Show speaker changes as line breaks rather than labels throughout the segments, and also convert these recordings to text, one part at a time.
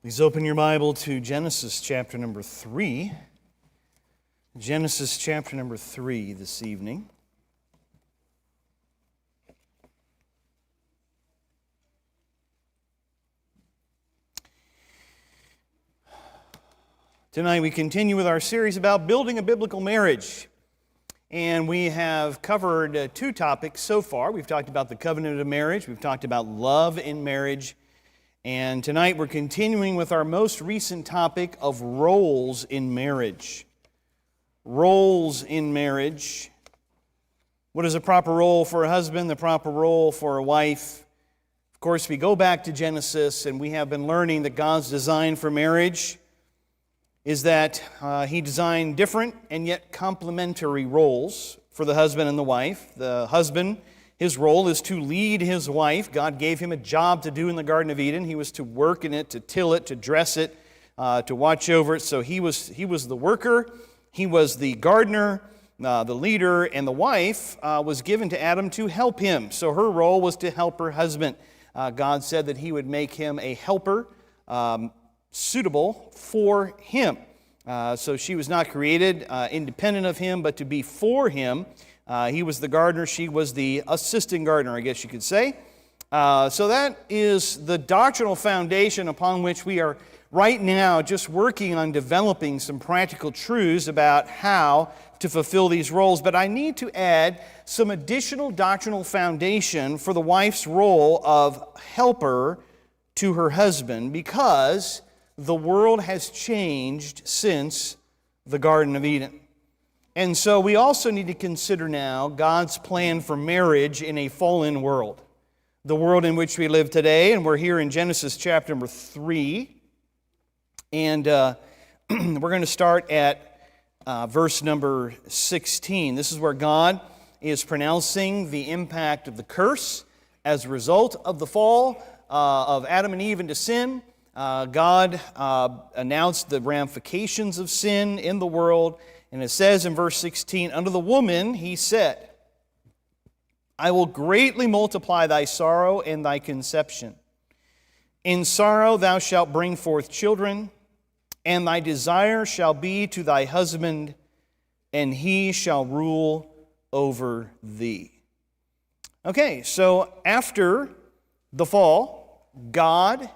Please open your Bible to Genesis chapter number 3. Genesis chapter number 3 this evening. Tonight we continue with our series about building a biblical marriage. And we have covered two topics so far. We've talked about the covenant of marriage. We've talked about love in marriage. And tonight we're continuing with our most recent topic of roles in marriage. Roles in marriage. What is a proper role for a husband, the proper role for a wife? Of course, we go back to Genesis and we have been learning that God's design for marriage is that He designed different and yet complementary roles for the husband and the wife. The husband, his role is to lead his wife. God gave him a job to do in the Garden of Eden. He was to work in it, to till it, to dress it, to watch over it. So he was the worker, he was the gardener, the leader, and the wife was given to Adam to help him. So her role was to help her husband. God said that He would make him a helper suitable for him. So she was not created independent of him, but to be for him. He was the gardener, she was the assistant gardener, I guess you could say. So that is the doctrinal foundation upon which we are right now just working on developing some practical truths about how to fulfill these roles. But I need to add some additional doctrinal foundation for the wife's role of helper to her husband, because the world has changed since the Garden of Eden. And so we also need to consider now God's plan for marriage in a fallen world. The world in which we live today, and we're here in Genesis chapter number 3. And we're going to start at verse number 16. This is where God is pronouncing the impact of the curse as a result of the fall of Adam and Eve into sin. God announced the ramifications of sin in the world. And it says in verse 16, "Unto the woman He said, I will greatly multiply thy sorrow and thy conception. In sorrow thou shalt bring forth children, and thy desire shall be to thy husband, and he shall rule over thee." Okay, so after the fall, God,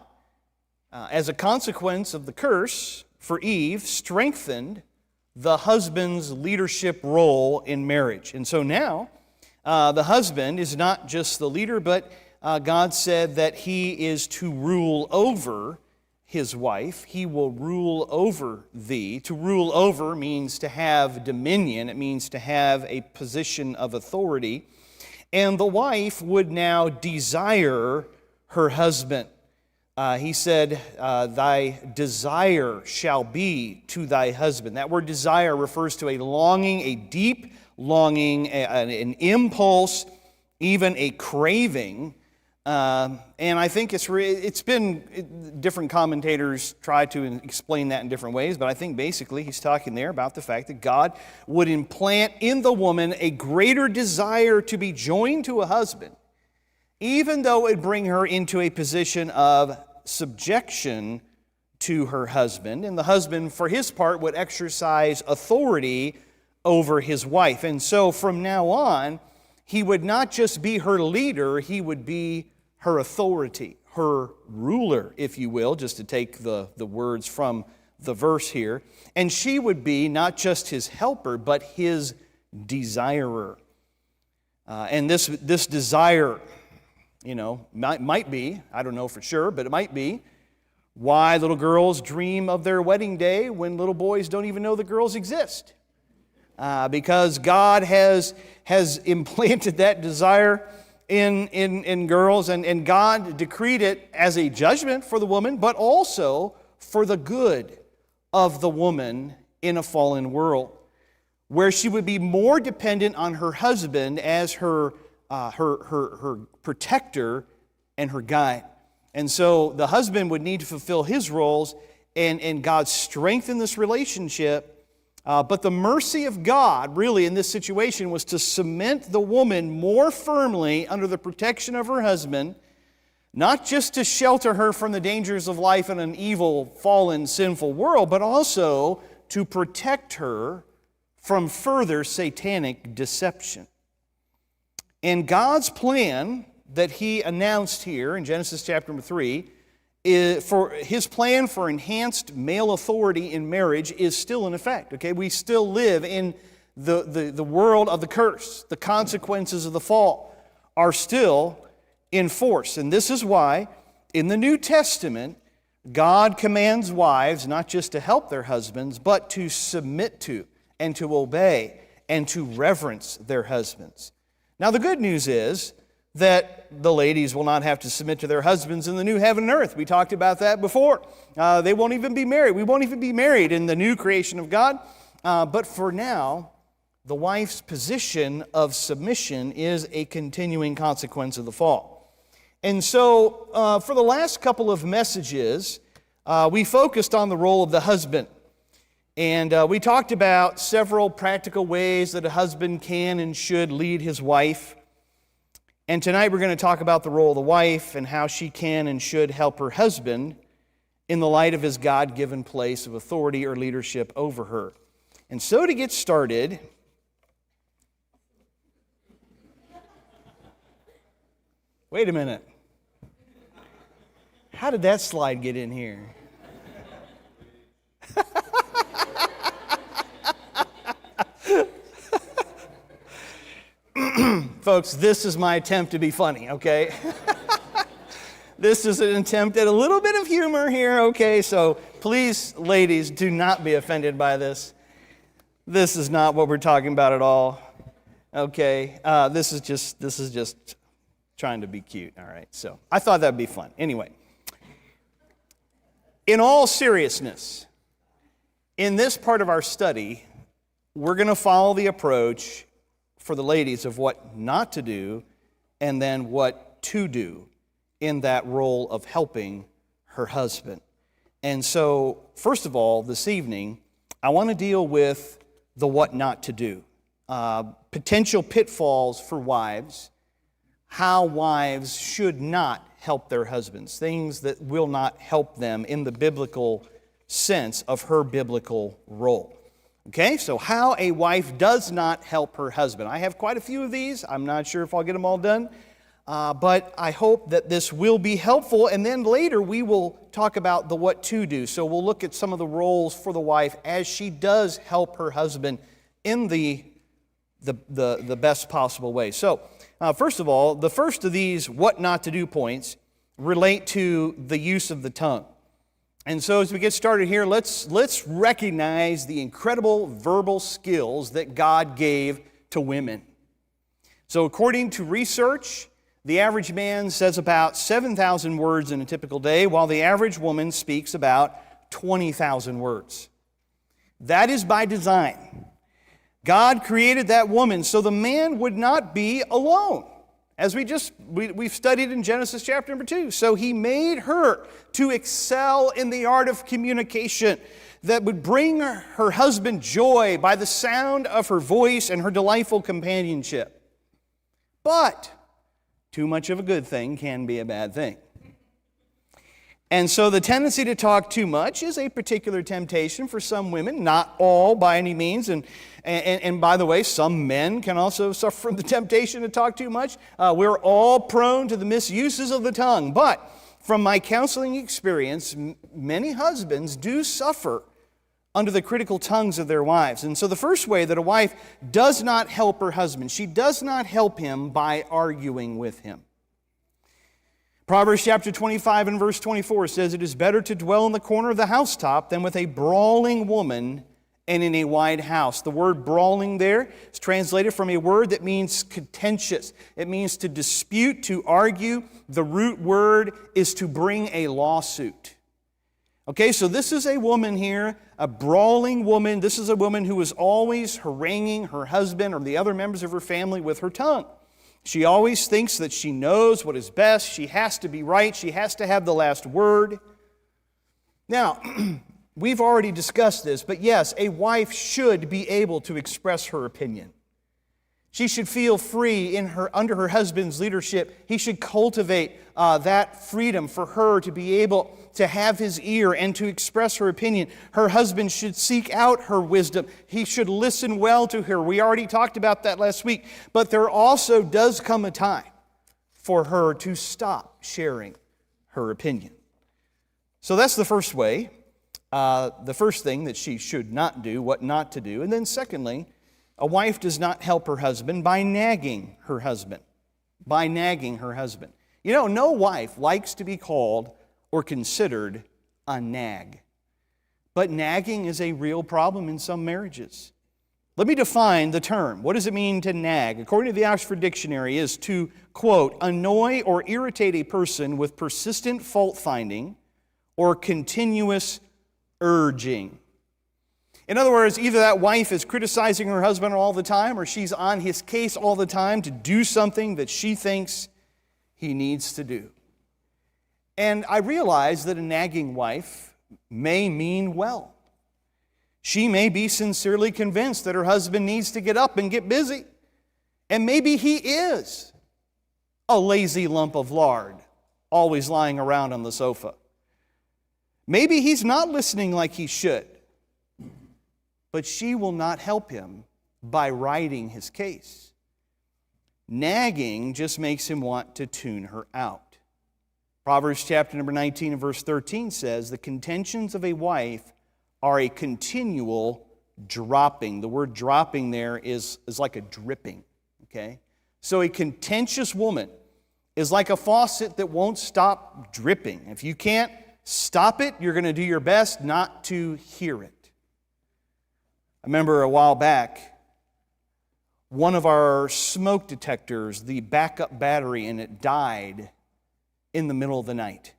as a consequence of the curse for Eve, strengthened the husband's leadership role in marriage. And so now, the husband is not just the leader, but God said that he is to rule over his wife. He will rule over thee. To rule over means to have dominion. It means to have a position of authority. And the wife would now desire her husband. He said, thy desire shall be to thy husband. That word desire refers to a longing, a deep longing, an impulse, even a craving. And I think it's been, different commentators try to explain that in different ways, but I think basically he's talking there about the fact that God would implant in the woman a greater desire to be joined to a husband, even though it would bring her into a position of subjection to her husband, and the husband, for his part, would exercise authority over his wife. And so from now on, he would not just be her leader, he would be her authority, her ruler, if you will, just to take the words from the verse here. And she would be not just his helper, but his desirer. And this desire, might be, I don't know for sure, but it might be why little girls dream of their wedding day when little boys don't even know the girls exist. Because God has implanted that desire in girls, and God decreed it as a judgment for the woman, but also for the good of the woman in a fallen world, where she would be more dependent on her husband as her protector and her guide. And so the husband would need to fulfill his roles, and God strengthened this relationship. But the mercy of God, really, in this situation, was to cement the woman more firmly under the protection of her husband, not just to shelter her from the dangers of life in an evil, fallen, sinful world, but also to protect her from further satanic deception. And God's plan that He announced here in Genesis chapter number 3, for His plan for enhanced male authority in marriage is still in effect. Okay, we still live in the world of the curse. The consequences of the fall are still in force. And this is why in the New Testament, God commands wives not just to help their husbands, but to submit to and to obey and to reverence their husbands. Now, the good news is that the ladies will not have to submit to their husbands in the new heaven and earth. We talked about that before. They won't even be married. We won't even be married in the new creation of God. But for now, the wife's position of submission is a continuing consequence of the fall. And so, for the last couple of messages, we focused on the role of the husband. And we talked about several practical ways that a husband can and should lead his wife. And tonight we're going to talk about the role of the wife and how she can and should help her husband in the light of his God-given place of authority or leadership over her. And so to get started, wait a minute. How did that slide get in here? Folks, this is my attempt to be funny, okay? This is an attempt at a little bit of humor here, okay? So please, ladies, do not be offended by this. This is not what we're talking about at all, okay? This is just trying to be cute, all right? So I thought that'd be fun. Anyway, in all seriousness, in this part of our study, we're going to follow the approach for the ladies of what not to do and then what to do in that role of helping her husband. And so, first of all, this evening, I want to deal with the what not to do. Potential pitfalls for wives, how wives should not help their husbands, things that will not help them in the biblical sense of her biblical role. Okay, so how a wife does not help her husband. I have quite a few of these. I'm not sure if I'll get them all done, but I hope that this will be helpful. And then later we will talk about the what to do. So we'll look at some of the roles for the wife as she does help her husband in the best possible way. So first of all, the first of these what not to do points relate to the use of the tongue. And so as we get started here, let's recognize the incredible verbal skills that God gave to women. So according to research, the average man says about 7,000 words in a typical day, while the average woman speaks about 20,000 words. That is by design. God created that woman so the man would not be alone. As we've studied in Genesis chapter number 2. So He made her to excel in the art of communication that would bring her husband joy by the sound of her voice and her delightful companionship. But too much of a good thing can be a bad thing. And so the tendency to talk too much is a particular temptation for some women, not all by any means. And by the way, some men can also suffer from the temptation to talk too much. We're all prone to the misuses of the tongue. But from my counseling experience, many husbands do suffer under the critical tongues of their wives. And so the first way that a wife does not help her husband, she does not help him by arguing with him. Proverbs chapter 25 and verse 24 says, "It is better to dwell in the corner of the housetop than with a brawling woman and in a wide house." The word brawling there is translated from a word that means contentious. It means to dispute, to argue. The root word is to bring a lawsuit. Okay, so this is a woman here, a brawling woman. This is a woman who is always haranguing her husband or the other members of her family with her tongue. She always thinks that she knows what is best. She has to be right. She has to have the last word. Now, we've already discussed this, but yes, a wife should be able to express her opinion. She should feel free under her husband's leadership. He should cultivate that freedom for her to be able to have his ear and to express her opinion. Her husband should seek out her wisdom. He should listen well to her. We already talked about that last week. But there also does come a time for her to stop sharing her opinion. So that's the first way, the first thing that she should not do, what not to do. And then secondly, a wife does not help her husband by nagging her husband. By nagging her husband. You know, no wife likes to be called or considered a nag. But nagging is a real problem in some marriages. Let me define the term. What does it mean to nag? According to the Oxford Dictionary, is to, quote, annoy or irritate a person with persistent fault-finding or continuous urging. In other words, either that wife is criticizing her husband all the time or she's on his case all the time to do something that she thinks he needs to do. And I realize that a nagging wife may mean well. She may be sincerely convinced that her husband needs to get up and get busy. And maybe he is a lazy lump of lard, always lying around on the sofa. Maybe he's not listening like he should. But she will not help him by writing his case. Nagging just makes him want to tune her out. Proverbs chapter number 19 and verse 13 says, the contentions of a wife are a continual dropping. The word dropping there is like a dripping. Okay? So a contentious woman is like a faucet that won't stop dripping. If you can't stop it, you're going to do your best not to hear it. I remember a while back, one of our smoke detectors, the backup battery in it died in the middle of the night.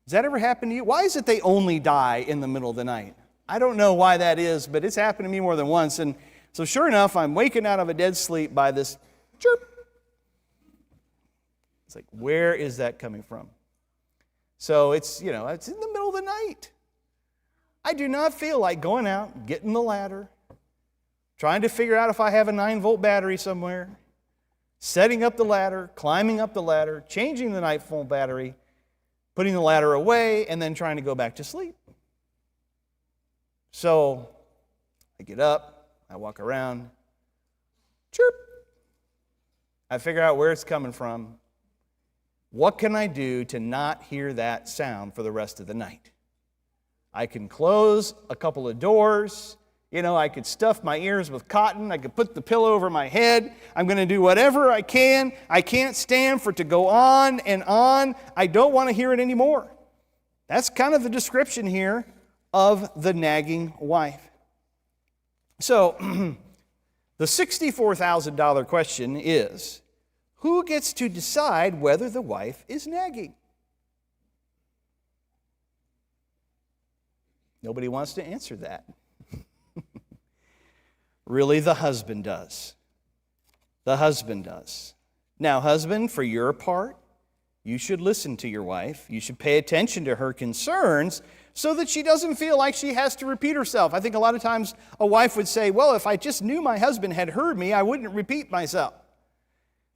Does that ever happen to you? Why is it they only die in the middle of the night? I don't know why that is, but it's happened to me more than once. And so sure enough, I'm waking out of a dead sleep by this chirp. It's like, where is that coming from? So it's in the middle of the night. I do not feel like going out, getting the ladder, trying to figure out if I have a 9-volt battery somewhere, setting up the ladder, climbing up the ladder, changing the 9-volt battery, putting the ladder away, and then trying to go back to sleep. So I get up, I walk around, chirp. I figure out where it's coming from. What can I do to not hear that sound for the rest of the night? I can close a couple of doors. I could stuff my ears with cotton. I could put the pillow over my head. I'm going to do whatever I can. I can't stand for it to go on and on. I don't want to hear it anymore. That's kind of the description here of the nagging wife. So, the $64,000 question is, who gets to decide whether the wife is nagging? Nobody wants to answer that. Really, the husband does. The husband does. Now, husband, for your part, you should listen to your wife. You should pay attention to her concerns so that she doesn't feel like she has to repeat herself. I think a lot of times a wife would say, well, if I just knew my husband had heard me, I wouldn't repeat myself.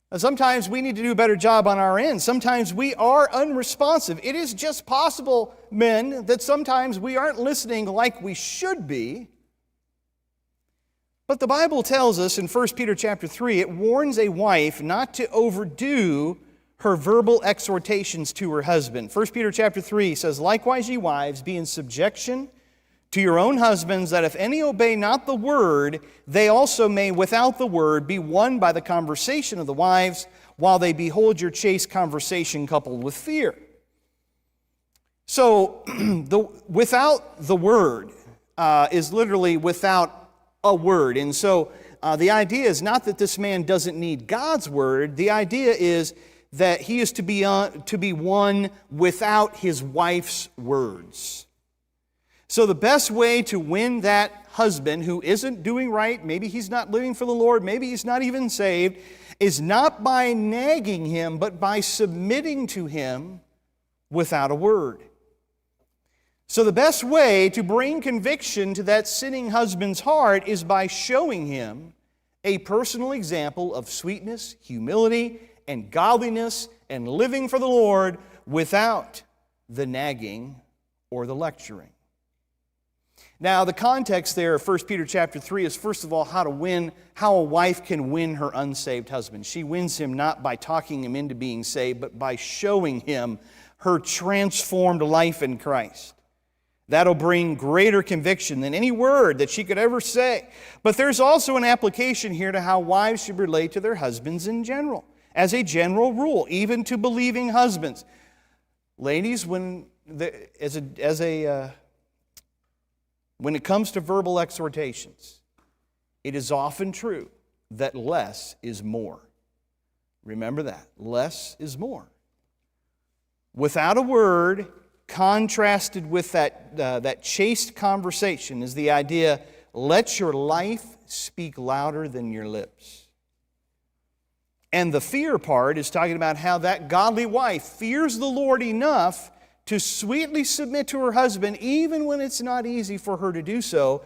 And sometimes we need to do a better job on our end. Sometimes we are unresponsive. It is just possible, men, that sometimes we aren't listening like we should be. But the Bible tells us in 1 Peter chapter 3, it warns a wife not to overdo her verbal exhortations to her husband. 1 Peter chapter 3 says, likewise, ye wives, be in subjection to your own husbands, that if any obey not the word, they also may without the word be won by the conversation of the wives, while they behold your chaste conversation coupled with fear. So, without the word is literally without a word. And so, the idea is not that this man doesn't need God's word. The idea is that he is to be won without his wife's words. So the best way to win that husband who isn't doing right, maybe he's not living for the Lord, maybe he's not even saved, is not by nagging him, but by submitting to him without a word. So the best way to bring conviction to that sinning husband's heart is by showing him a personal example of sweetness, humility, and godliness, and living for the Lord without the nagging or the lecturing. Now, the context there of 1 Peter chapter 3 is, first of all, how a wife can win her unsaved husband. She wins him not by talking him into being saved, but by showing him her transformed life in Christ. That'll bring greater conviction than any word that she could ever say. But there's also an application here to how wives should relate to their husbands in general, as a general rule, even to believing husbands. Ladies, when it comes to verbal exhortations, it is often true that less is more. Remember that. Less is more. Without a word, contrasted with that chaste conversation, is the idea, let your life speak louder than your lips. And the fear part is talking about how that godly wife fears the Lord enough to sweetly submit to her husband, even when it's not easy for her to do so.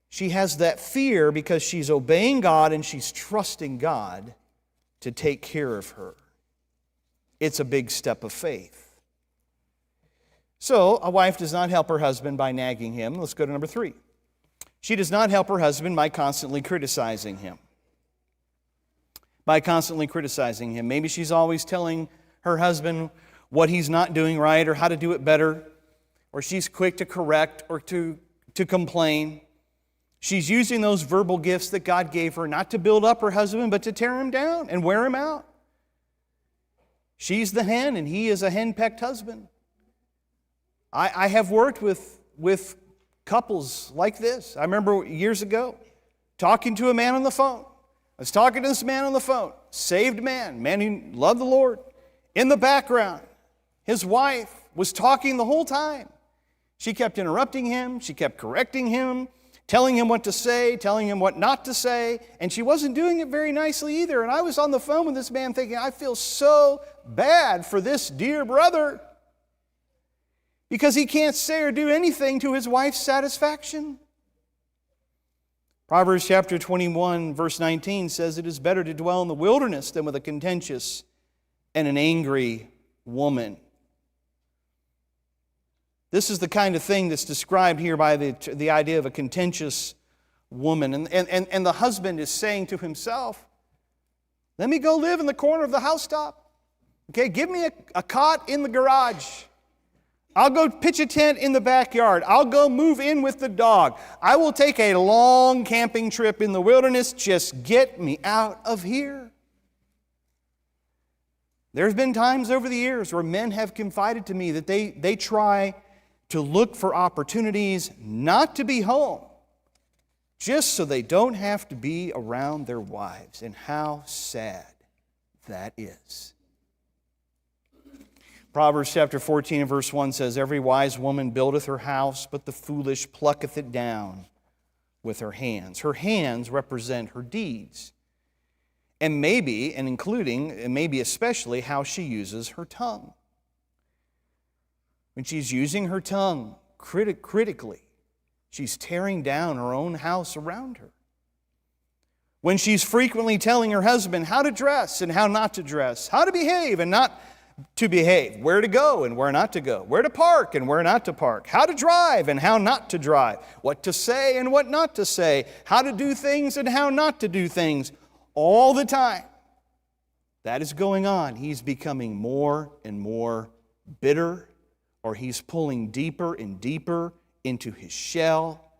She has that fear because she's obeying God and she's trusting God to take care of her. It's a big step of faith. So, a wife does not help her husband by nagging him. Let's go to number 3. She does not help her husband by constantly criticizing him. Maybe she's always telling her husband what he's not doing right or how to do it better, or she's quick to correct or to complain. She's using those verbal gifts that God gave her not to build up her husband, but to tear him down and wear him out. She's the hen and he is a henpecked husband. I have worked with couples like this. I remember years ago talking to a man on the phone. I was talking to this man on the phone, saved man who loved the Lord. In the background, his wife was talking the whole time. She kept interrupting him. She kept correcting him, telling him what to say, telling him what not to say, and she wasn't doing it very nicely either. And I was on the phone with this man thinking, I feel so bad for this dear brother because he can't say or do anything to his wife's satisfaction. Proverbs chapter 21, verse 19 says, it is better to dwell in the wilderness than with a contentious and an angry woman. This is the kind of thing that's described here by the idea of a contentious woman. And the husband is saying to himself, let me go live in the corner of the housetop. Okay, give me a cot in the garage. I'll go pitch a tent in the backyard. I'll go move in with the dog. I will take a long camping trip in the wilderness. Just get me out of here. There's been times over the years where men have confided to me that they try to look for opportunities not to be home, just so they don't have to be around their wives. And how sad that is. Proverbs chapter 14 and verse 1 says, every wise woman buildeth her house, but the foolish plucketh it down with her hands. Her hands represent her deeds. And maybe, and including, and maybe especially, how she uses her tongue. When she's using her tongue critically, she's tearing down her own house around her. When she's frequently telling her husband how to dress and how not to dress, how to behave and not to behave, where to go and where not to go, where to park and where not to park, how to drive and how not to drive, what to say and what not to say, how to do things and how not to do things, all the time. That is going on. He's becoming more and more bitter, or he's pulling deeper and deeper into his shell,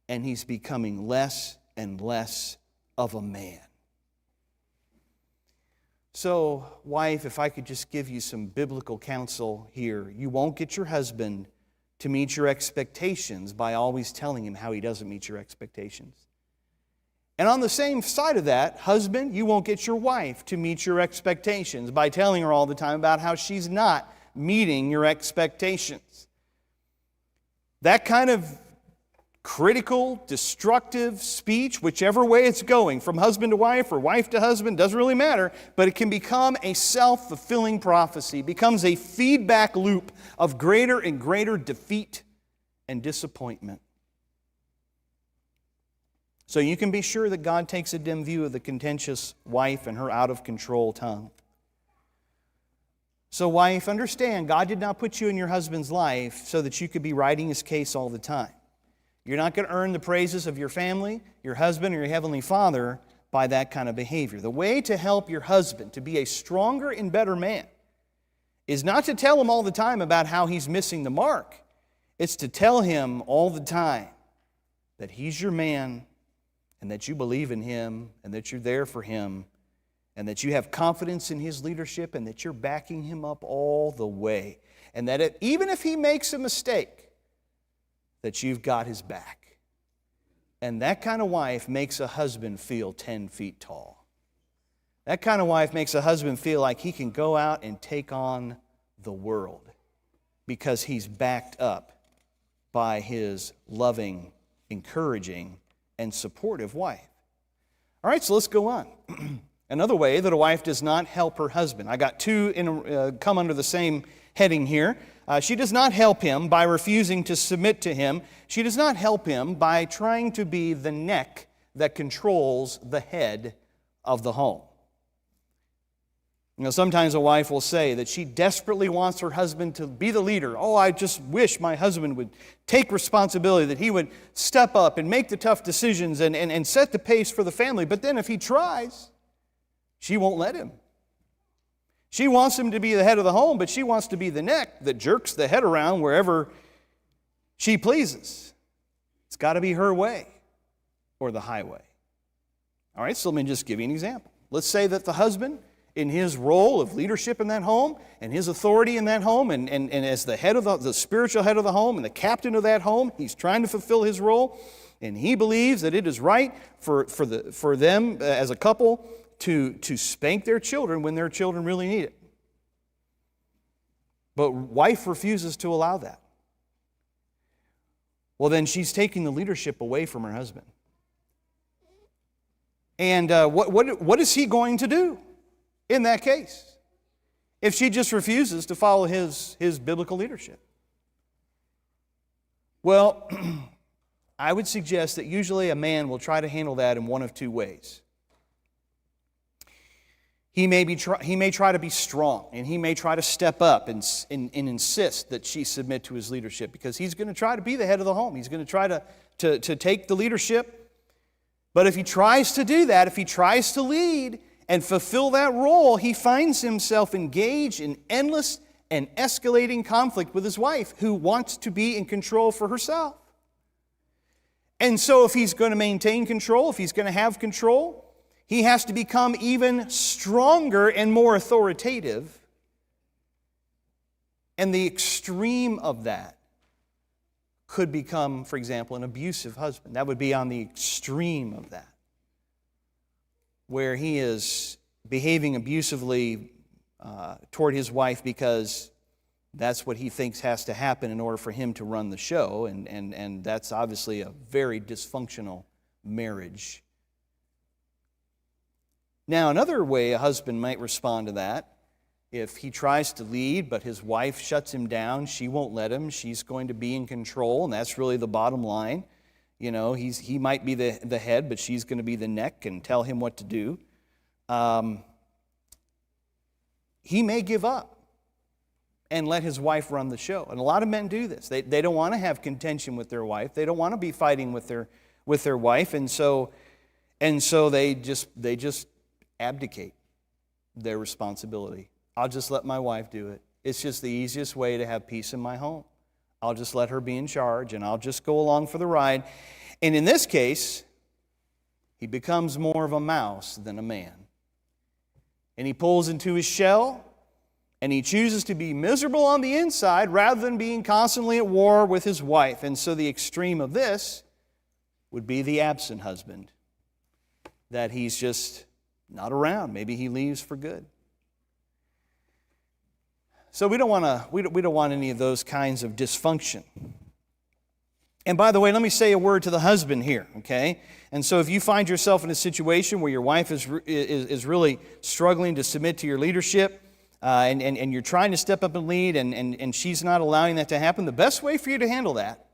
and he's becoming less and less of a man. So, wife, if I could just give you some biblical counsel here, you won't get your husband to meet your expectations by always telling him how he doesn't meet your expectations. And on the same side of that, husband, you won't get your wife to meet your expectations by telling her all the time about how she's not meeting your expectations. That kind of critical, destructive speech, whichever way it's going, from husband to wife or wife to husband, doesn't really matter, but it can become a self-fulfilling prophecy, becomes a feedback loop of greater and greater defeat and disappointment. So you can be sure that God takes a dim view of the contentious wife and her out-of-control tongue. So wife, understand, God did not put you in your husband's life so that you could be writing his case all the time. You're not going to earn the praises of your family, your husband, or your heavenly Father by that kind of behavior. The way to help your husband to be a stronger and better man is not to tell him all the time about how he's missing the mark. It's to tell him all the time that he's your man and that you believe in him and that you're there for him and that you have confidence in his leadership and that you're backing him up all the way. And that even if he makes a mistake, that you've got his back. And that kind of wife makes a husband feel 10 feet tall. That kind of wife makes a husband feel like he can go out and take on the world because he's backed up by his loving, encouraging, and supportive wife. All right, so let's go on. Another way that a wife does not help her husband. I got two come under the same heading here. She does not help him by refusing to submit to him. She does not help him by trying to be the neck that controls the head of the home. You know, sometimes a wife will say that she desperately wants her husband to be the leader. Oh, I just wish my husband would take responsibility, that he would step up and make the tough decisions and set the pace for the family. But then if he tries, she won't let him. She wants him to be the head of the home, but she wants to be the neck that jerks the head around wherever she pleases. It's got to be her way or the highway. All right, so let me just give you an example. Let's say that the husband, in his role of leadership in that home and his authority in that home and as the head of the spiritual head of the home and the captain of that home, he's trying to fulfill his role, and he believes that it is right for them as a couple to spank their children when their children really need it. But wife refuses to allow that. Well, then she's taking the leadership away from her husband. And what is he going to do in that case if she just refuses to follow his biblical leadership? Well, I would suggest that usually a man will try to handle that in one of two ways. He may try to be strong, and he may try to step up and insist that she submit to his leadership because he's going to try to be the head of the home. He's going to try to take the leadership. But if he tries to do that, if he tries to lead and fulfill that role, he finds himself engaged in endless and escalating conflict with his wife, who wants to be in control for herself. And so if he's going to maintain control, if he's going to have control, he has to become even stronger and more authoritative. And the extreme of that could become, for example, an abusive husband. That would be on the extreme of that, where he is behaving abusively toward his wife because that's what he thinks has to happen in order for him to run the show. And that's obviously a very dysfunctional marriage. Now, another way a husband might respond to that, if he tries to lead but his wife shuts him down, she won't let him, she's going to be in control, and that's really the bottom line. You know, he might be the head, but she's going to be the neck and tell him what to do. He may give up and let his wife run the show. And a lot of men do this. They don't want to have contention with their wife. They don't want to be fighting with their wife, and so they just abdicate their responsibility. I'll just let my wife do it. It's just the easiest way to have peace in my home. I'll just let her be in charge, and I'll just go along for the ride. And in this case, he becomes more of a mouse than a man. And he pulls into his shell, and he chooses to be miserable on the inside rather than being constantly at war with his wife. And so the extreme of this would be the absent husband, that he's just not around. Maybe he leaves for good. So we don't want any of those kinds of dysfunction. And by the way, let me say a word to the husband here, okay? And so if you find yourself in a situation where your wife is really struggling to submit to your leadership, and you're trying to step up and lead, and she's not allowing that to happen, the best way for you to handle that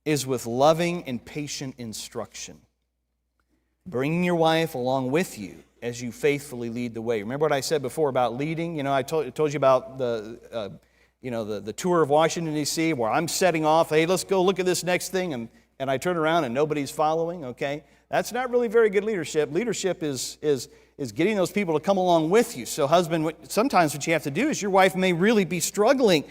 is with loving and patient instruction. bringing your wife along with you as you faithfully lead the way. Remember what I said before about leading? You know, I told you about the tour of Washington, D.C., where I'm setting off, hey, let's go look at this next thing, and I turn around and nobody's following, okay? That's not really very good leadership. Leadership is getting those people to come along with you. So husband, sometimes what you have to do is your wife may really be struggling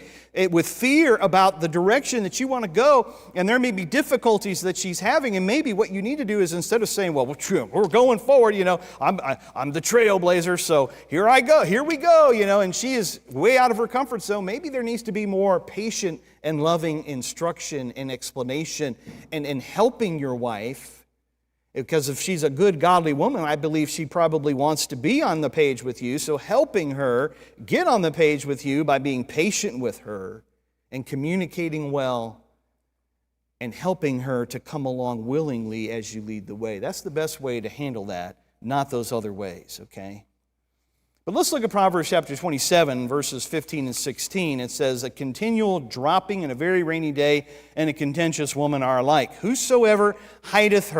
with fear about the direction that you want to go, and there may be difficulties that she's having, and maybe what you need to do is instead of saying, well, we're going forward, you know, I'm the trailblazer, so here we go, you know, and she is way out of her comfort zone. Maybe there needs to be more patient and loving instruction and explanation and helping your wife. Because if she's a good, godly woman, I believe she probably wants to be on the page with you. So helping her get on the page with you by being patient with her and communicating well and helping her to come along willingly as you lead the way. That's the best way to handle that, not those other ways, okay? But let's look at Proverbs chapter 27, verses 15 and 16. It says, a continual dropping in a very rainy day and a contentious woman are alike. Whosoever hideth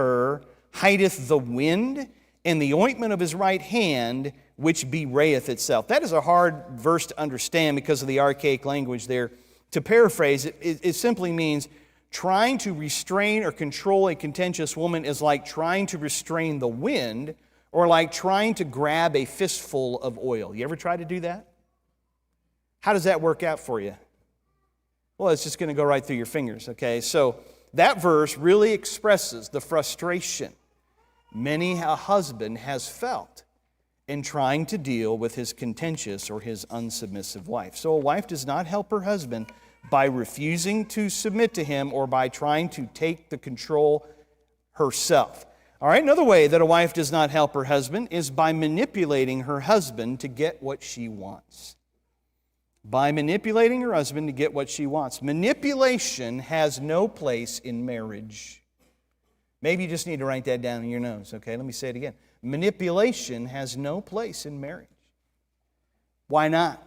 the wind, and the ointment of his right hand, which bewrayeth itself. That is a hard verse to understand because of the archaic language there. To paraphrase, it simply means trying to restrain or control a contentious woman is like trying to restrain the wind or like trying to grab a fistful of oil. You ever try to do that? How does that work out for you? Well, it's just going to go right through your fingers, okay? So that verse really expresses the frustration many a husband has felt in trying to deal with his contentious or his unsubmissive wife. So a wife does not help her husband by refusing to submit to him or by trying to take the control herself. All right, another way that a wife does not help her husband is by manipulating her husband to get what she wants. By manipulating her husband to get what she wants. Manipulation has no place in marriage. Maybe you just need to write that down in your notes, okay? Let me say it again. Manipulation has no place in marriage. Why not?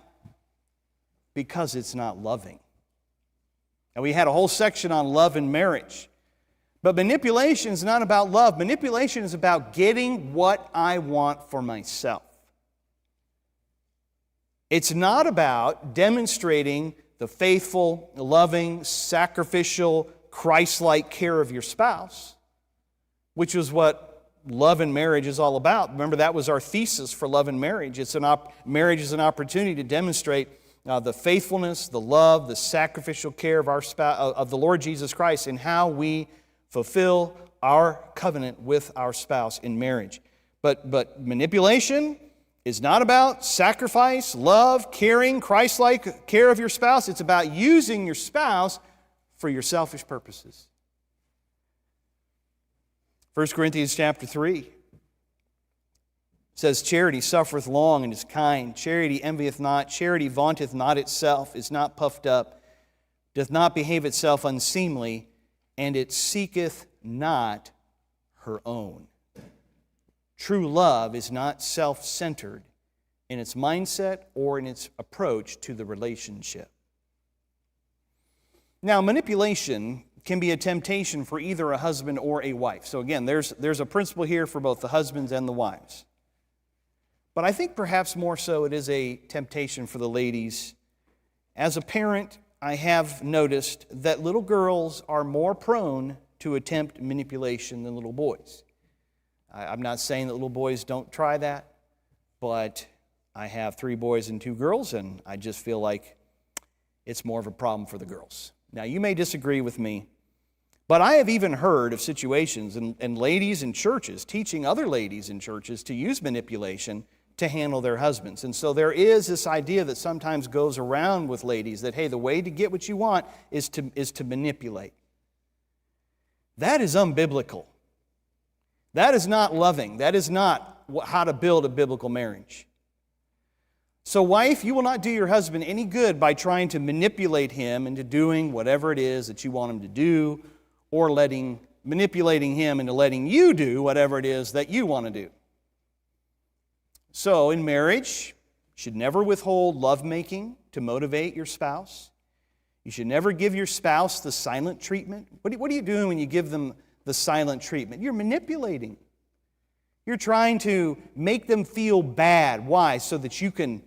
Because it's not loving. And we had a whole section on love in marriage. But manipulation is not about love. Manipulation is about getting what I want for myself. It's not about demonstrating the faithful, loving, sacrificial, Christ-like care of your spouse, which is what love in marriage is all about. Remember, that was our thesis for love in marriage. Marriage is an opportunity to demonstrate the faithfulness, the love, the sacrificial care of our spouse, of the Lord Jesus Christ, and how we fulfill our covenant with our spouse in marriage. But manipulation is not about sacrifice, love, caring, Christ-like care of your spouse. It's about using your spouse for your selfish purposes. 1 Corinthians chapter 3 says, charity suffereth long and is kind. Charity envieth not. Charity vaunteth not itself, is not puffed up, doth not behave itself unseemly, and it seeketh not her own. True love is not self-centered in its mindset or in its approach to the relationship. Now, manipulation can be a temptation for either a husband or a wife. So again, there's a principle here for both the husbands and the wives. But I think perhaps more so it is a temptation for the ladies. As a parent, I have noticed that little girls are more prone to attempt manipulation than little boys. I'm not saying that little boys don't try that, but I have 3 boys and 2 girls, and I just feel like it's more of a problem for the girls. Now, you may disagree with me, but I have even heard of situations and ladies in churches teaching other ladies in churches to use manipulation to handle their husbands. And so there is this idea that sometimes goes around with ladies that, hey, the way to get what you want is to manipulate. That is unbiblical. That is not loving. That is not how to build a biblical marriage. So wife, you will not do your husband any good by trying to manipulate him into doing whatever it is that you want him to do, or manipulating him into letting you do whatever it is that you want to do. So in marriage, you should never withhold lovemaking to motivate your spouse. You should never give your spouse the silent treatment. What are you doing when you give them the silent treatment? You're manipulating. You're trying to make them feel bad. Why? So that you can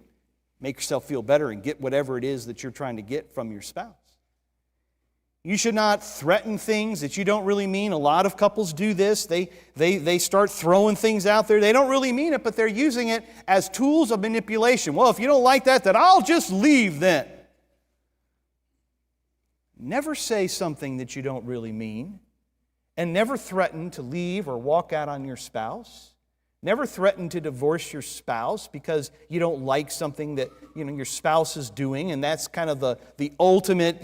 make yourself feel better and get whatever it is that you're trying to get from your spouse. You should not threaten things that you don't really mean. A lot of couples do this. They start throwing things out there. They don't really mean it, but they're using it as tools of manipulation. Well, if you don't like that, then I'll just leave then. Never say something that you don't really mean. And never threaten to leave or walk out on your spouse. Never threaten to divorce your spouse because you don't like something that your spouse is doing, and that's kind of the ultimate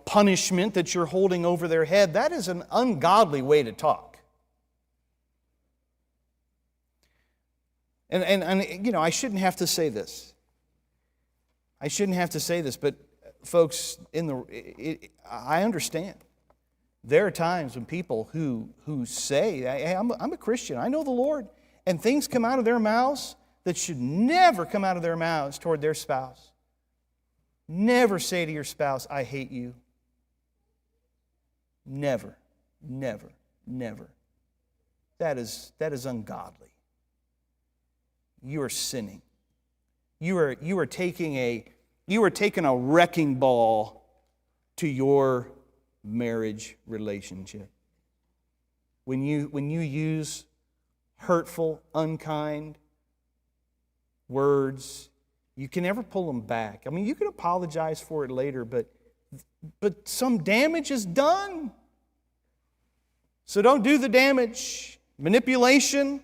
punishment that you're holding over their head. That is an ungodly way to talk. And I shouldn't have to say this. I shouldn't have to say this, but folks, I understand. There are times when people who say, hey, I'm a Christian, I know the Lord, and things come out of their mouths that should never come out of their mouths toward their spouse. Never say to your spouse, I hate you. Never, never, never. That is ungodly. You are sinning. You are taking a wrecking ball to your marriage relationship. When you use hurtful, unkind words, you can never pull them back. I mean, you can apologize for it later, but some damage is done. So don't do the damage. Manipulation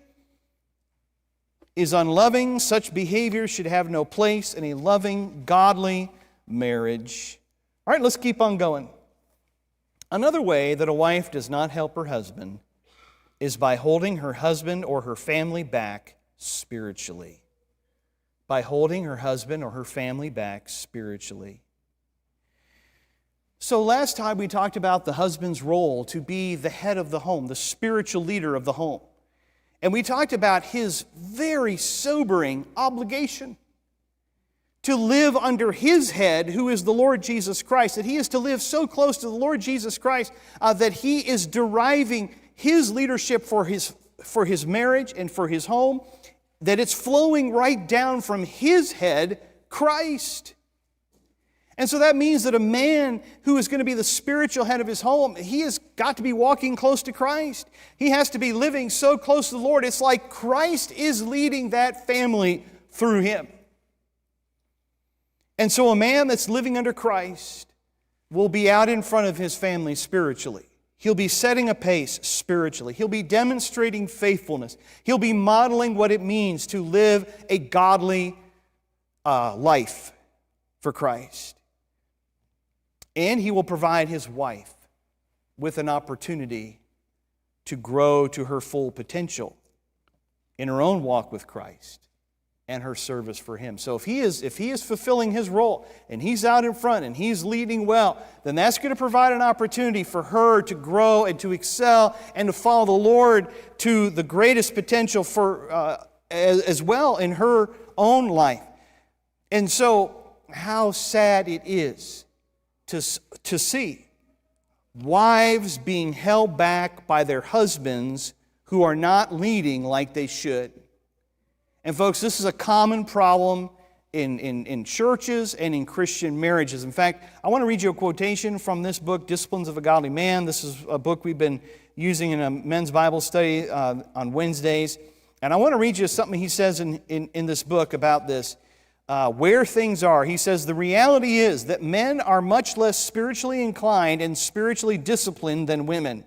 is unloving. Such behavior should have no place in a loving, godly marriage. All right, let's keep on going. Another way that a wife does not help her husband is by holding her husband or her family back spiritually. By holding her husband or her family back spiritually. So last time we talked about the husband's role to be the head of the home, the spiritual leader of the home. And we talked about his very sobering obligation to live under his head, who is the Lord Jesus Christ, that he is to live so close to the Lord Jesus Christ that he is deriving his leadership for his marriage and for his home, that it's flowing right down from his head, Christ. And so that means that a man who is going to be the spiritual head of his home, he has got to be walking close to Christ. He has to be living so close to the Lord. It's like Christ is leading that family through him. And so a man that's living under Christ will be out in front of his family spiritually. He'll be setting a pace spiritually. He'll be demonstrating faithfulness. He'll be modeling what it means to live a godly life for Christ. And he will provide his wife with an opportunity to grow to her full potential in her own walk with Christ and her service for him. So if he is fulfilling his role and he's out in front and he's leading well, then that's going to provide an opportunity for her to grow and to excel and to follow the Lord to the greatest potential for as well in her own life. And so how sad it is to see wives being held back by their husbands who are not leading like they should. And folks, this is a common problem in churches and in Christian marriages. In fact, I want to read you a quotation from this book, Disciplines of a Godly Man. This is a book we've been using in a men's Bible study on Wednesdays. And I want to read you something he says in this book about this, where things are. He says, the reality is that men are much less spiritually inclined and spiritually disciplined than women.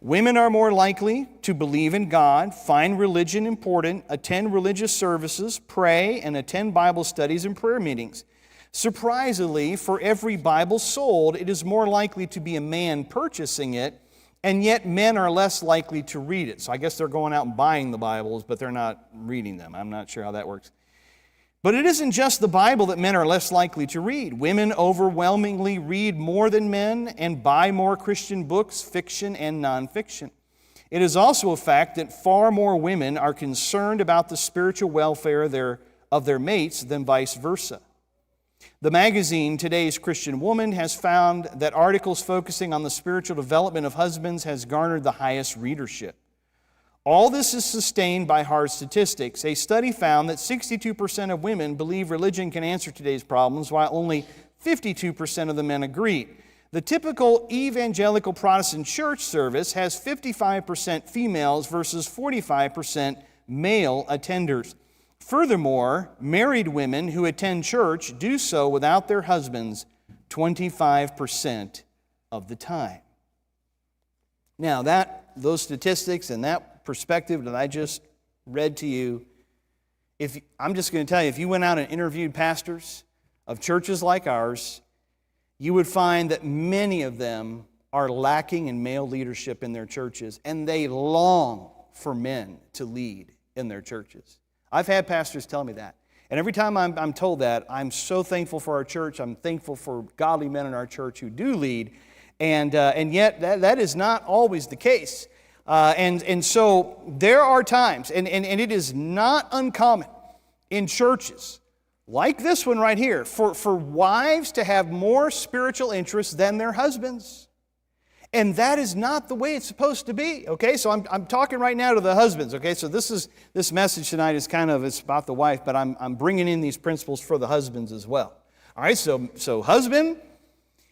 Women are more likely to believe in God, find religion important, attend religious services, pray, and attend Bible studies and prayer meetings. Surprisingly, for every Bible sold, it is more likely to be a man purchasing it, and yet men are less likely to read it. So I guess they're going out and buying the Bibles, but they're not reading them. I'm not sure how that works. But it isn't just the Bible that men are less likely to read. Women overwhelmingly read more than men and buy more Christian books, fiction and nonfiction. It is also a fact that far more women are concerned about the spiritual welfare of their mates than vice versa. The magazine Today's Christian Woman has found that articles focusing on the spiritual development of husbands has garnered the highest readership. All this is sustained by hard statistics. A study found that 62% of women believe religion can answer today's problems, while only 52% of the men agreed. The typical evangelical Protestant church service has 55% females versus 45% male attenders. Furthermore, married women who attend church do so without their husbands 25% of the time. Now, those statistics and that perspective that I just read to you, I'm just going to tell you, if you went out and interviewed pastors of churches like ours, you would find that many of them are lacking in male leadership in their churches, and they long for men to lead in their churches. I've had pastors tell me that. And every time I'm told that, I'm so thankful for our church. I'm thankful for godly men in our church who do lead. And yet, that is not always the case. And so there are times, and it is not uncommon in churches like this one right here, for wives to have more spiritual interests than their husbands. And that is not the way it's supposed to be, okay? So I'm talking right now to the husbands, okay? So this message tonight is it's about the wife, but I'm bringing in these principles for the husbands as well. All right, so husband,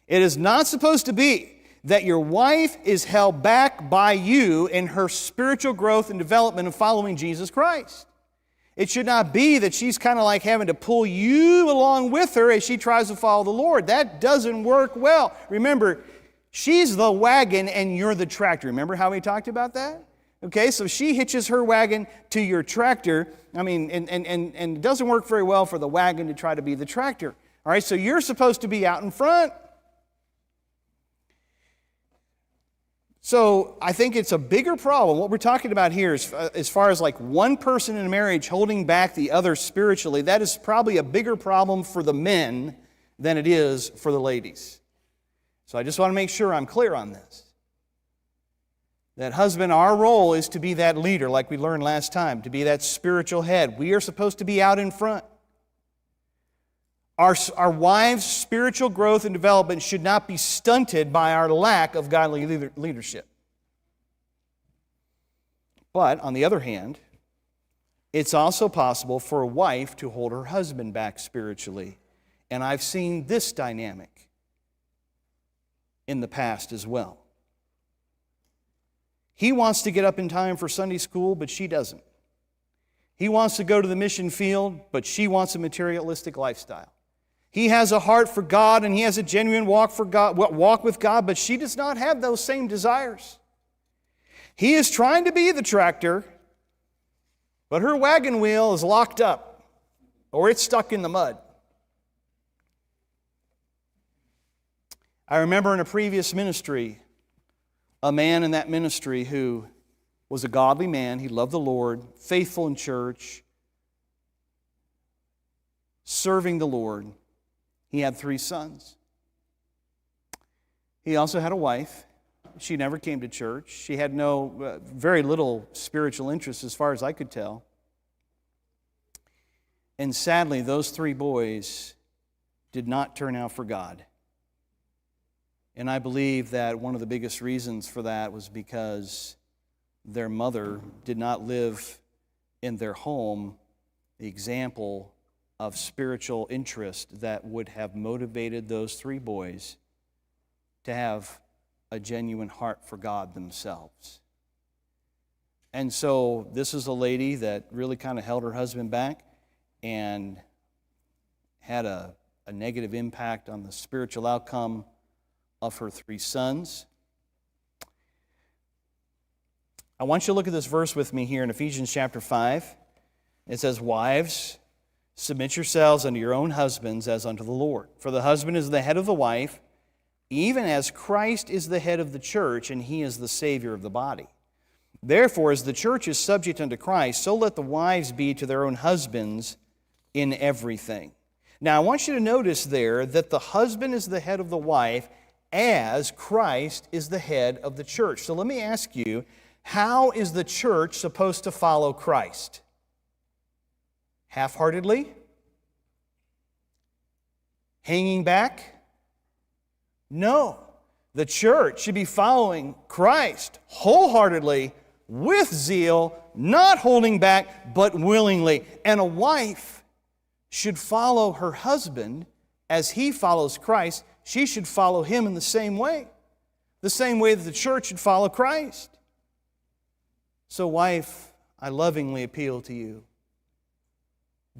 it is not supposed to be that your wife is held back by you in her spiritual growth and development of following Jesus Christ. It should not be that she's kind of like having to pull you along with her as she tries to follow the Lord. That doesn't work well. Remember, she's the wagon and you're the tractor. Remember how we talked about that? Okay, so she hitches her wagon to your tractor. And it doesn't work very well for the wagon to try to be the tractor. All right, so you're supposed to be out in front. So I think it's a bigger problem. What we're talking about here is, as far as like one person in a marriage holding back the other spiritually, that is probably a bigger problem for the men than it is for the ladies. So I just want to make sure I'm clear on this. That husband, our role is to be that leader, like we learned last time, to be that spiritual head. We are supposed to be out in front. Our wives' spiritual growth and development should not be stunted by our lack of godly leadership. But, on the other hand, it's also possible for a wife to hold her husband back spiritually. And I've seen this dynamic in the past as well. He wants to get up in time for Sunday school, but she doesn't. He wants to go to the mission field, but she wants a materialistic lifestyle. He has a heart for God and he has a genuine walk with God, but she does not have those same desires. He is trying to be the tractor, but her wagon wheel is locked up or it's stuck in the mud. I remember in a previous ministry, a man in that ministry who was a godly man. He loved the Lord, faithful in church, serving the Lord. He had 3 sons. He also had a wife. She never came to church. She had very little spiritual interest as far as I could tell. And sadly, those 3 boys did not turn out for God. And I believe that one of the biggest reasons for that was because their mother did not live in their home the example of spiritual interest that would have motivated those 3 boys to have a genuine heart for God themselves. And so this is a lady that really kind of held her husband back and had a negative impact on the spiritual outcome of her 3 sons. I want you to look at this verse with me here in Ephesians chapter 5. It says, "Wives, submit yourselves unto your own husbands as unto the Lord. For the husband is the head of the wife, even as Christ is the head of the church, and he is the Savior of the body. Therefore, as the church is subject unto Christ, so let the wives be to their own husbands in everything." Now, I want you to notice there that the husband is the head of the wife as Christ is the head of the church. So let me ask you, how is the church supposed to follow Christ? Half-heartedly? Hanging back? No. The church should be following Christ wholeheartedly, with zeal, not holding back, but willingly. And a wife should follow her husband as he follows Christ. She should follow him in the same way that the church should follow Christ. So, wife, I lovingly appeal to you.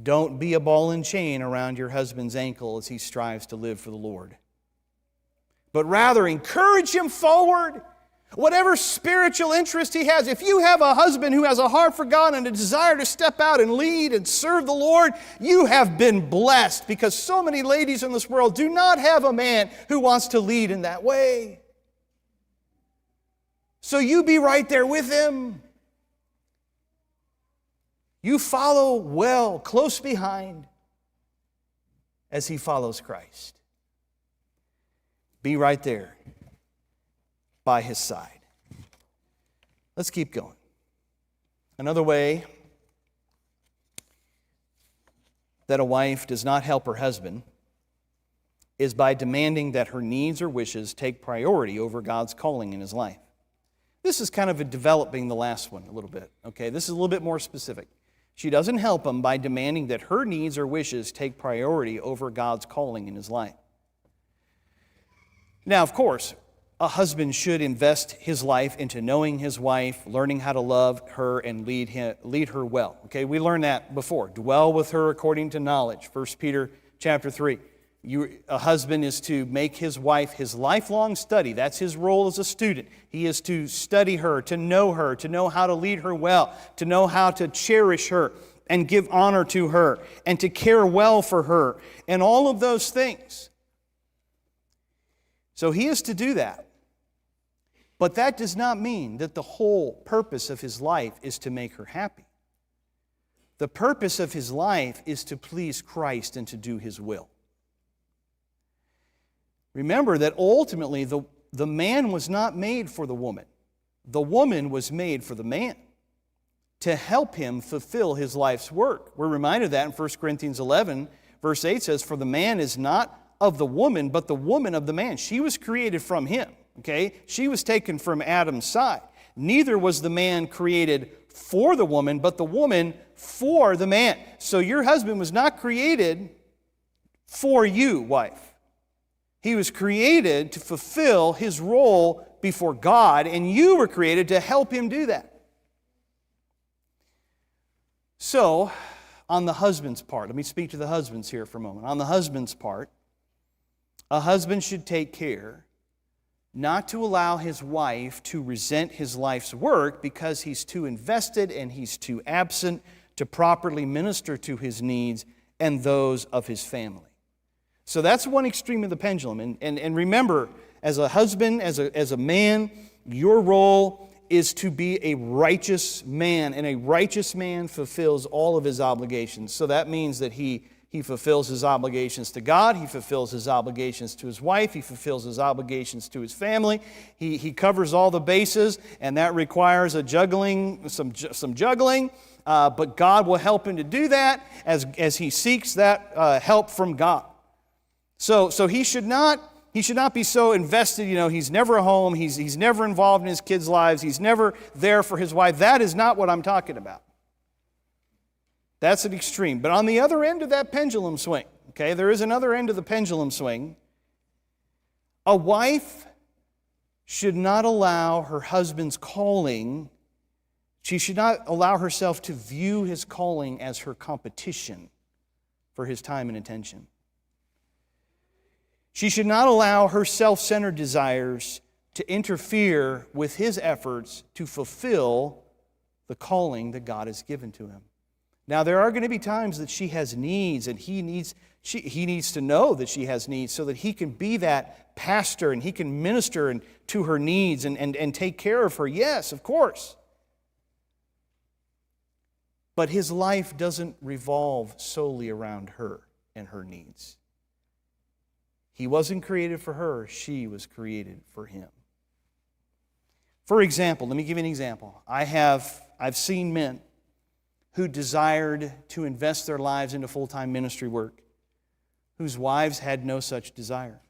Don't be a ball and chain around your husband's ankle as he strives to live for the Lord. But rather encourage him forward. Whatever spiritual interest he has, if you have a husband who has a heart for God and a desire to step out and lead and serve the Lord, you have been blessed, because so many ladies in this world do not have a man who wants to lead in that way. So you be right there with him. You follow well, close behind, as he follows Christ. Be right there by his side. Let's keep going. Another way that a wife does not help her husband is by demanding that her needs or wishes take priority over God's calling in his life. This is kind of developing the last one a little bit. Okay, this is a little bit more specific. She doesn't help him by demanding that her needs or wishes take priority over God's calling in his life. Now, of course, a husband should invest his life into knowing his wife, learning how to love her, and lead her well. Okay, we learned that before. Dwell with her according to knowledge. 1 Peter chapter 3. A husband is to make his wife his lifelong study. That's his role as a student. He is to study her, to know how to lead her well, to know how to cherish her and give honor to her, and to care well for her, and all of those things. So he is to do that. But that does not mean that the whole purpose of his life is to make her happy. The purpose of his life is to please Christ and to do his will. Remember that ultimately the man was not made for the woman. The woman was made for the man to help him fulfill his life's work. We're reminded of that in 1 Corinthians 11, verse 8 says, "For the man is not of the woman, but the woman of the man." She was created from him, okay? She was taken from Adam's side. Neither was the man created for the woman, but the woman for the man. So your husband was not created for you, wife. He was created to fulfill his role before God, and you were created to help him do that. So, on the husband's part, let me speak to the husbands here for a moment. On the husband's part, a husband should take care not to allow his wife to resent his life's work because he's too invested and he's too absent to properly minister to his needs and those of his family. So that's one extreme of the pendulum. And remember, as a husband, as a man, your role is to be a righteous man, and a righteous man fulfills all of his obligations. So that means that he fulfills his obligations to God, he fulfills his obligations to his wife, he fulfills his obligations to his family. He covers all the bases, and that requires some juggling. But God will help him to do that as he seeks that help from God. So he should not be so invested, he's never home, he's never involved in his kids' lives, he's never there for his wife. That is not what I'm talking about. That's an extreme. But on the other end of that pendulum swing, okay, there is another end of the pendulum swing. A wife should not allow her husband's calling, she should not allow herself to view his calling as her competition for his time and attention. She should not allow her self-centered desires to interfere with his efforts to fulfill the calling that God has given to him. Now, there are going to be times that she has needs, and he needs to know that she has needs so that he can be that pastor and he can minister to her needs and take care of her. Yes, of course. But his life doesn't revolve solely around her and her needs. He wasn't created for her, she was created for him. For example, let me give you an example. I've seen men who desired to invest their lives into full-time ministry work, whose wives had no such desire.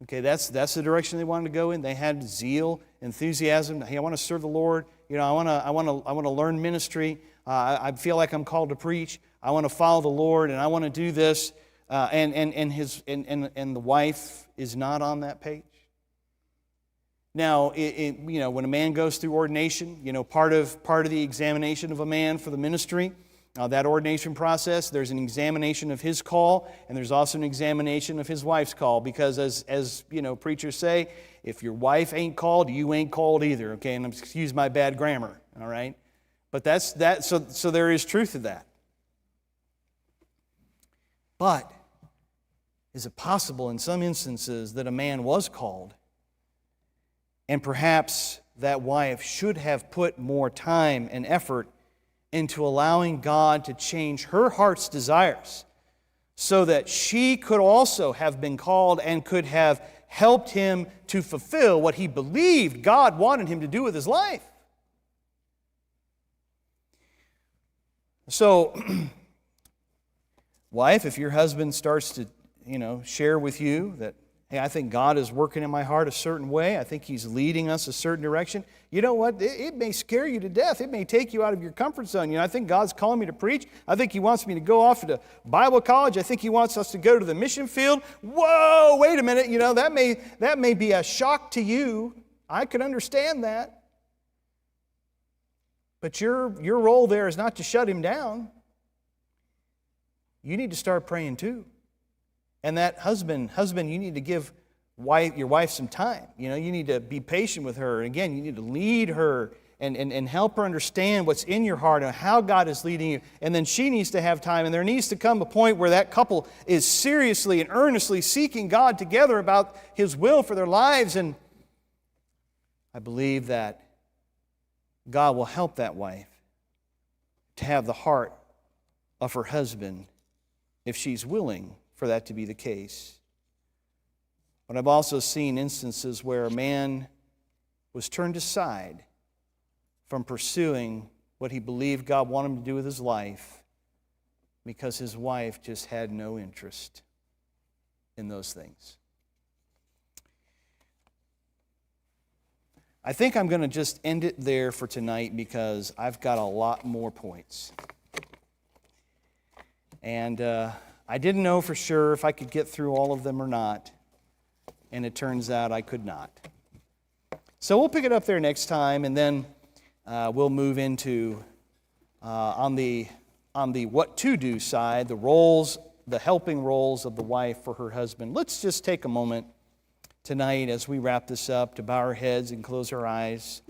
Okay, that's the direction they wanted to go in. They had zeal, enthusiasm. Hey, I want to serve the Lord. I want to learn ministry. I feel like I'm called to preach. I want to follow the Lord, and I want to do this. And the wife is not on that page. Now, when a man goes through ordination, part of the examination of a man for the ministry, that ordination process, there's an examination of his call, and there's also an examination of his wife's call, because as preachers say, if your wife ain't called, you ain't called either. Okay, and excuse my bad grammar. All right, but that's that. So there is truth to that. But is it possible in some instances that a man was called, and perhaps that wife should have put more time and effort into allowing God to change her heart's desires so that she could also have been called and could have helped him to fulfill what he believed God wanted him to do with his life? So, wife, if your husband starts to, share with you that, hey, I think God is working in my heart a certain way. I think He's leading us a certain direction. You know what? It may scare you to death. It may take you out of your comfort zone. I think God's calling me to preach. I think He wants me to go off to Bible college. I think He wants us to go to the mission field. Whoa, wait a minute. That may be a shock to you. I can understand that. But your role there is not to shut him down. You need to start praying too. And that husband, you need to give your wife some time. You need to be patient with her. And again, you need to lead her and help her understand what's in your heart and how God is leading you. And then she needs to have time. And there needs to come a point where that couple is seriously and earnestly seeking God together about His will for their lives. And I believe that God will help that wife to have the heart of her husband if she's willing for that to be the case. But I've also seen instances where a man was turned aside from pursuing what he believed God wanted him to do with his life because his wife just had no interest in those things. I think I'm going to just end it there for tonight because I've got a lot more points. And I didn't know for sure if I could get through all of them or not, and it turns out I could not. So we'll pick it up there next time, and then we'll move into, on the what to do side, the helping roles of the wife for her husband. Let's just take a moment tonight as we wrap this up to bow our heads and close our eyes.